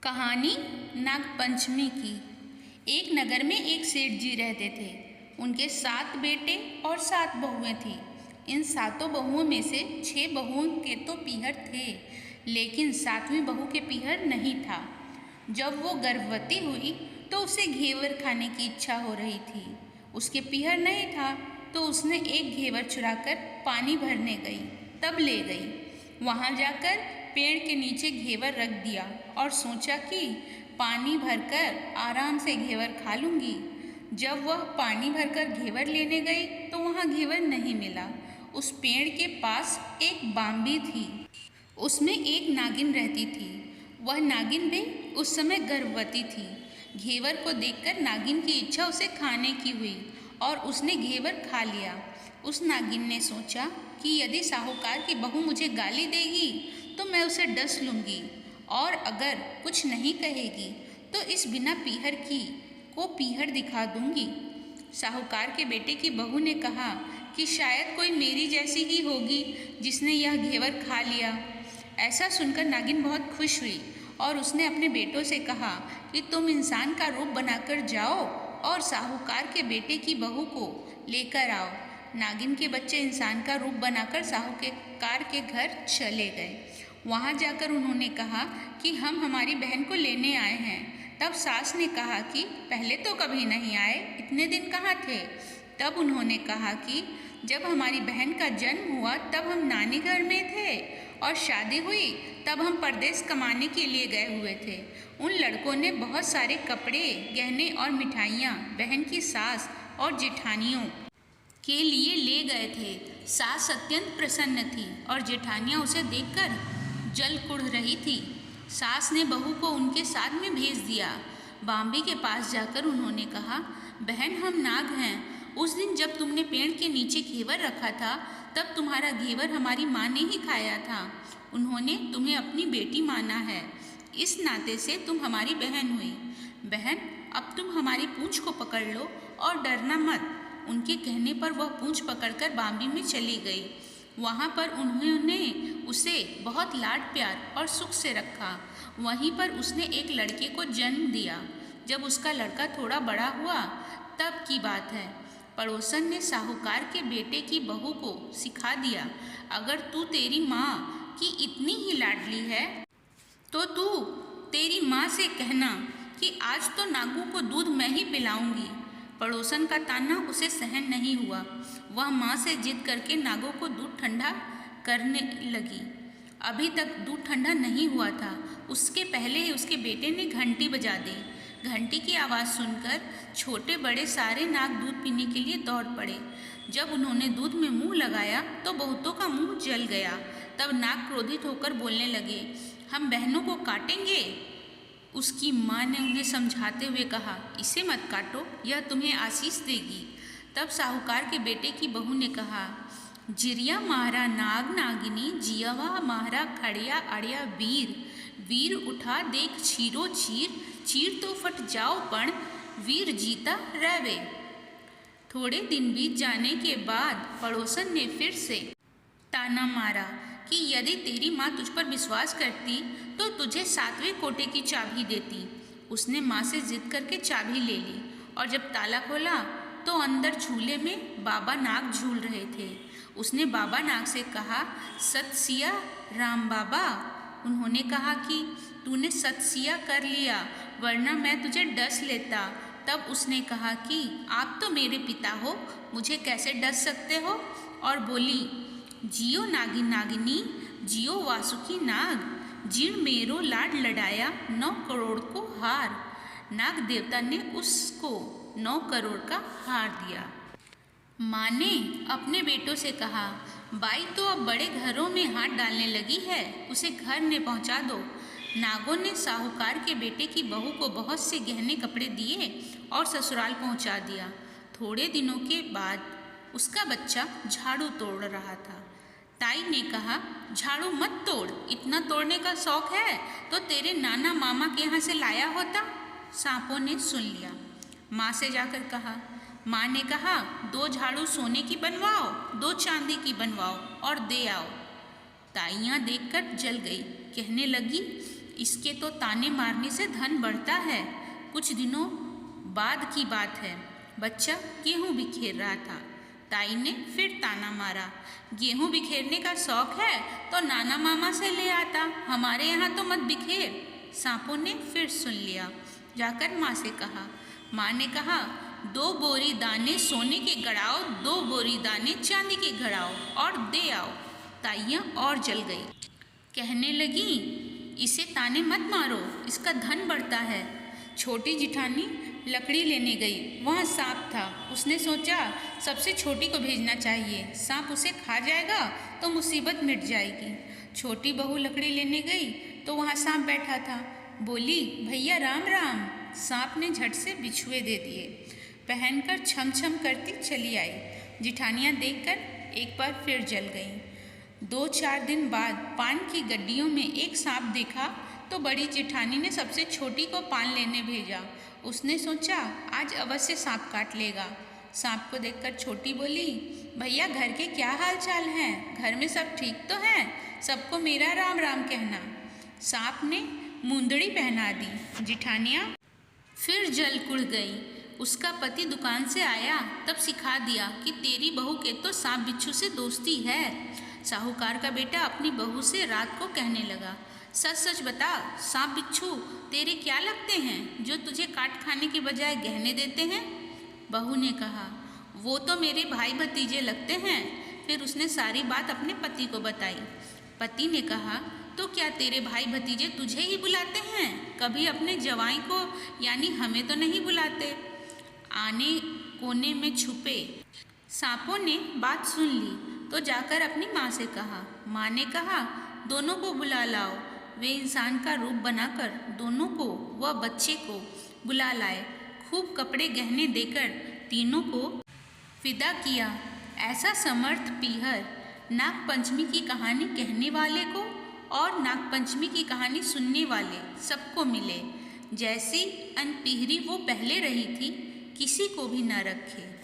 कहानी नागपंचमी की। एक नगर में एक सेठ जी रहते थे। उनके 7 बेटे और 7 बहुएं थीं। इन 7 बहुओं में से 6 बहुओं के तो पीहर थे, लेकिन 7वीं बहू के पीहर नहीं था। जब वो गर्भवती हुई तो उसे घेवर खाने की इच्छा हो रही थी। उसके पीहर नहीं था तो उसने एक घेवर चुराकर पानी भरने गई, तब ले गई। वहाँ जाकर पेड़ के नीचे घेवर रख दिया और सोचा कि पानी भरकर आराम से घेवर खा लूँगी। जब वह पानी भरकर घेवर लेने गई तो वहाँ घेवर नहीं मिला। उस पेड़ के पास एक बाम्बी थी, उसमें एक नागिन रहती थी। वह नागिन भी उस समय गर्भवती थी। घेवर को देखकर नागिन की इच्छा उसे खाने की हुई और उसने घेवर खा लिया। उस नागिन ने सोचा कि यदि साहूकार की बहू मुझे गाली देगी तो मैं उसे डस लूँगी, और अगर कुछ नहीं कहेगी तो इस बिना पीहर की को पीहर दिखा दूँगी। साहूकार के बेटे की बहू ने कहा कि शायद कोई मेरी जैसी ही होगी जिसने यह घेवर खा लिया। ऐसा सुनकर नागिन बहुत खुश हुई और उसने अपने बेटों से कहा कि तुम इंसान का रूप बनाकर जाओ और साहूकार के बेटे की बहू को लेकर आओ। नागिन के बच्चे इंसान का रूप बनाकर साहूकार के घर चले गए। वहाँ जाकर उन्होंने कहा कि हम हमारी बहन को लेने आए हैं। तब सास ने कहा कि पहले तो कभी नहीं आए, इतने दिन कहाँ थे? तब उन्होंने कहा कि जब हमारी बहन का जन्म हुआ तब हम नानी घर में थे और शादी हुई तब हम परदेश कमाने के लिए गए हुए थे। उन लड़कों ने बहुत सारे कपड़े, गहने और मिठाइयाँ बहन की सास और जेठानियों के लिए ले गए थे। सास अत्यंत प्रसन्न थी और जेठानियाँ उसे देखकर जल कुढ़ रही थी। सास ने बहू को उनके साथ में भेज दिया। बाम्बी के पास जाकर उन्होंने कहा, बहन हम नाग हैं। उस दिन जब तुमने पेड़ के नीचे घेवर रखा था तब तुम्हारा घेवर हमारी माँ ने ही खाया था। उन्होंने तुम्हें अपनी बेटी माना है, इस नाते से तुम हमारी बहन हुई। बहन अब तुम हमारी पूँछ को पकड़ लो और डरना मत। उनके कहने पर वह पूँछ पकड़कर बाम्बी में चली गई। वहाँ पर उन्होंने उसे बहुत लाड प्यार और सुख से रखा। वहीं पर उसने एक लड़के को जन्म दिया। जब उसका लड़का थोड़ा बड़ा हुआ तब की बात है, पड़ोसन ने साहूकार के बेटे की बहू को सिखा दिया, अगर तू तेरी माँ की इतनी ही लाडली है तो तू तेरी माँ से कहना कि आज तो नागों को दूध मैं ही पिलाऊंगी। पड़ोसन का ताना उसे सहन नहीं हुआ। वह माँ से जिद करके नागों को दूध ठंडा करने लगी। अभी तक दूध ठंडा नहीं हुआ था, उसके पहले ही उसके बेटे ने घंटी बजा दी। घंटी की आवाज़ सुनकर छोटे बड़े सारे नाग दूध पीने के लिए दौड़ पड़े। जब उन्होंने दूध में मुंह लगाया तो बहुतों का मुंह जल गया। तब नाग क्रोधित होकर बोलने लगे, हम बहनों को काटेंगे। उसकी माँ ने उन्हें समझाते हुए कहा, इसे मत काटो, यह तुम्हें आशीष देगी। तब साहूकार के बेटे की बहू ने कहा, जिरिया मारा नाग नागिनी, जियावा मारा खड़िया अड़िया वीर। वीर उठा देख चीरो चीर, चीर तो फट जाओ पण, वीर जीता रहवे। थोड़े दिन बीत जाने के बाद पड़ोसन ने फिर से ताना मारा कि यदि तेरी माँ तुझ पर विश्वास करती तो तुझे 7वें कोटे की चाबी देती। उसने माँ से जिद करके चाबी ले ली और जब ताला खोला तो अंदर झूले में बाबा नाग झूल रहे थे। उसने बाबा नाग से कहा, सत सिया राम बाबा। उन्होंने कहा कि तूने सत सिया कर लिया, वरना मैं तुझे डस लेता। तब उसने कहा कि आप तो मेरे पिता हो, मुझे कैसे डस सकते हो? और बोली, जियो नागिन नागिनी, जियो वासुकी नाग, जीण मेरो लाड लड़ाया 9 करोड़ को हार। नाग देवता ने उसको 9 करोड़ का हार दिया। माँ ने अपने बेटों से कहा, बाई तो अब बड़े घरों में हाथ डालने लगी है, उसे घर में पहुँचा दो। नागों ने साहूकार के बेटे की बहू को बहुत से गहने कपड़े दिए और ससुराल पहुँचा दिया। थोड़े दिनों के बाद उसका बच्चा झाड़ू तोड़ रहा था। ताई ने कहा, झाड़ू मत तोड़, इतना तोड़ने का शौक है तो तेरे नाना मामा के यहाँ से लाया होता। सांपों ने सुन लिया। माँ से जाकर कहा। माँ ने कहा, 2 झाड़ू सोने की बनवाओ, 2 चांदी की बनवाओ और दे आओ। ताइयाँ देखकर जल गई, कहने लगी, इसके तो ताने मारने से धन बढ़ता है। कुछ दिनों बाद की बात है। बच्चा गेहूं बिखेर रहा था। ताई ने फिर ताना मारा, गेहूं बिखेरने का शौक है तो नाना मामा से ले आता, हमारे यहाँ तो मत बिखेर। सांपों ने फिर सुन लिया। जाकर माँ से कहा। माँ ने कहा, 2 बोरी दाने सोने के गड़ाओ, 2 बोरी दाने चांदी के गड़ाओ और दे आओ। ताइयाँ और जल गई। कहने लगी, इसे ताने मत मारो, इसका धन बढ़ता है। छोटी जिठानी लकड़ी लेने गई। वहाँ सांप था। उसने सोचा सबसे छोटी को भेजना चाहिए, सांप उसे खा जाएगा तो मुसीबत मिट जाएगी। छोटी बहू लकड़ी लेने गई तो वहाँ सांप बैठा था। बोली, भैया राम राम। सांप ने झट से बिछुए दे दिए। पहनकर छम छम करती चली आई। जिठानियाँ देखकर एक बार फिर जल गईं। 2-4 दिन बाद पान की गड्डियों में एक सांप देखा तो बड़ी जेठानी ने सबसे छोटी को पान लेने भेजा। उसने सोचा आज अवश्य सांप काट लेगा। सांप को देखकर छोटी बोली, भैया घर के क्या हाल चाल हैं? घर में सब ठीक तो हैं? सबको मेरा राम राम कहना। सांप ने मुंदड़ी पहना दी। जिठानियाँ फिर जल कुड़ गई। उसका पति दुकान से आया तब सिखा दिया कि तेरी बहू के तो सांप बिच्छू से दोस्ती है। साहूकार का बेटा अपनी बहू से रात को कहने लगा, सच सच बता, सांप बिच्छू तेरे क्या लगते हैं जो तुझे काट खाने के बजाय गहने देते हैं? बहू ने कहा, वो तो मेरे भाई भतीजे लगते हैं। फिर उसने सारी बात अपने पति को बताई। पति ने कहा, तो क्या तेरे भाई भतीजे तुझे ही बुलाते हैं? कभी अपने जवाई को यानी हमें तो नहीं बुलाते? आने कोने में छुपे सांपों ने बात सुन ली तो जाकर अपनी माँ से कहा। माँ ने कहा, दोनों को बुला लाओ। वे इंसान का रूप बनाकर दोनों को व बच्चे को बुला लाए। खूब कपड़े गहने देकर तीनों को विदा किया। ऐसा समर्थ पीहर नागपंचमी की कहानी कहने वाले को और नागपंचमी की कहानी सुनने वाले सबको मिले। जैसी अनपिहरी वो पहले रही थी, किसी को भी न रखे।